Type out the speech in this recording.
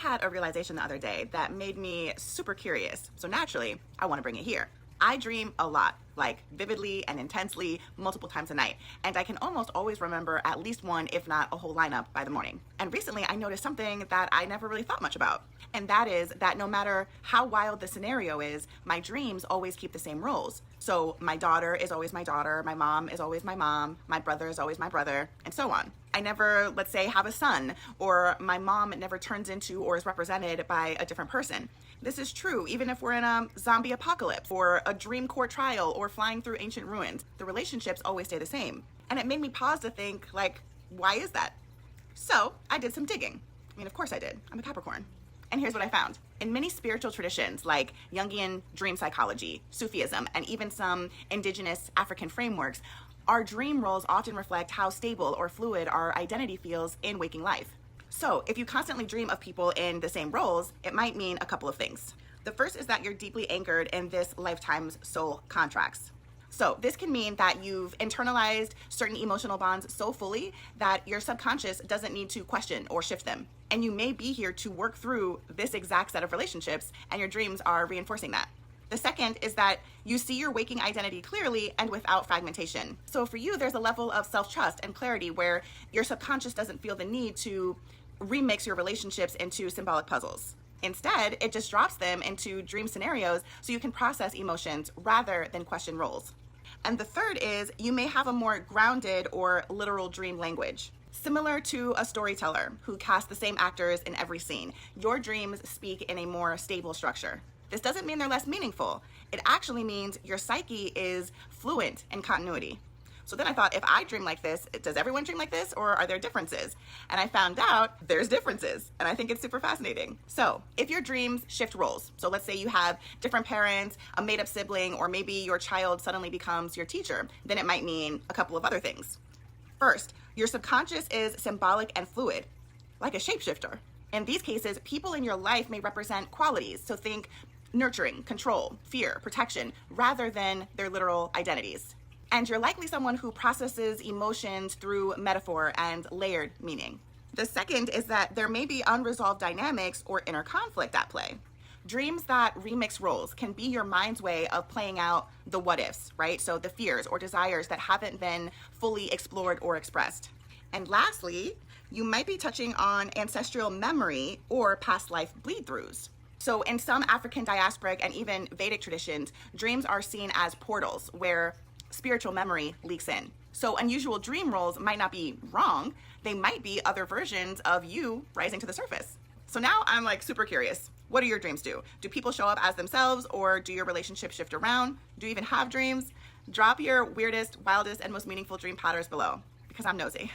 had a realization the other day that made me super curious. So naturally, I want to bring it here. I dream a lot, like vividly and intensely, multiple times a night. And I can almost always remember at least one, if not a whole lineup by the morning. And recently I noticed something that I never really thought much about. And that is that no matter how wild the scenario is, my dreams always keep the same rules. So my daughter is always my daughter, my mom is always my mom, my brother is always my brother, and so on. I never, let's say, have a son, or my mom never turns into or is represented by a different person. This is true even if we're in a zombie apocalypse, or a dream court trial, or flying through ancient ruins. The relationships always stay the same. And it made me pause to think, like, why is that? So I did some digging. I mean, of course I did. I'm a Capricorn. And here's what I found. In many spiritual traditions like Jungian dream psychology, Sufism, and even some indigenous African frameworks, our dream roles often reflect how stable or fluid our identity feels in waking life. So if you constantly dream of people in the same roles, it might mean a couple of things. The first is that you're deeply anchored in this lifetime's soul contracts. So this can mean that you've internalized certain emotional bonds so fully that your subconscious doesn't need to question or shift them. And you may be here to work through this exact set of relationships, and your dreams are reinforcing that. The second is that you see your waking identity clearly and without fragmentation. So for you, there's a level of self-trust and clarity where your subconscious doesn't feel the need to remix your relationships into symbolic puzzles. Instead, it just drops them into dream scenarios so you can process emotions rather than question roles. And the third is you may have a more grounded or literal dream language. Similar to a storyteller who casts the same actors in every scene, your dreams speak in a more stable structure. This doesn't mean they're less meaningful. It actually means your psyche is fluent in continuity. So then I thought, if I dream like this, does everyone dream like this, or are there differences? And I found out there's differences, and I think it's super fascinating. So if your dreams shift roles, so let's say you have different parents, a made-up sibling, or maybe your child suddenly becomes your teacher, then it might mean a couple of other things. First, your subconscious is symbolic and fluid, like a shapeshifter. In these cases, people in your life may represent qualities, so think nurturing, control, fear, protection, rather than their literal identities. And you're likely someone who processes emotions through metaphor and layered meaning. The second is that there may be unresolved dynamics or inner conflict at play. Dreams that remix roles can be your mind's way of playing out the what ifs, right? So the fears or desires that haven't been fully explored or expressed. And lastly, you might be touching on ancestral memory or past life bleed-throughs. So in some African diasporic and even Vedic traditions, dreams are seen as portals where spiritual memory leaks in. So unusual dream roles might not be wrong. They might be other versions of you rising to the surface. So now I'm like super curious. What do your dreams do? Do people show up as themselves, or do your relationships shift around? Do you even have dreams? Drop your weirdest, wildest, and most meaningful dream patterns below, because I'm nosy.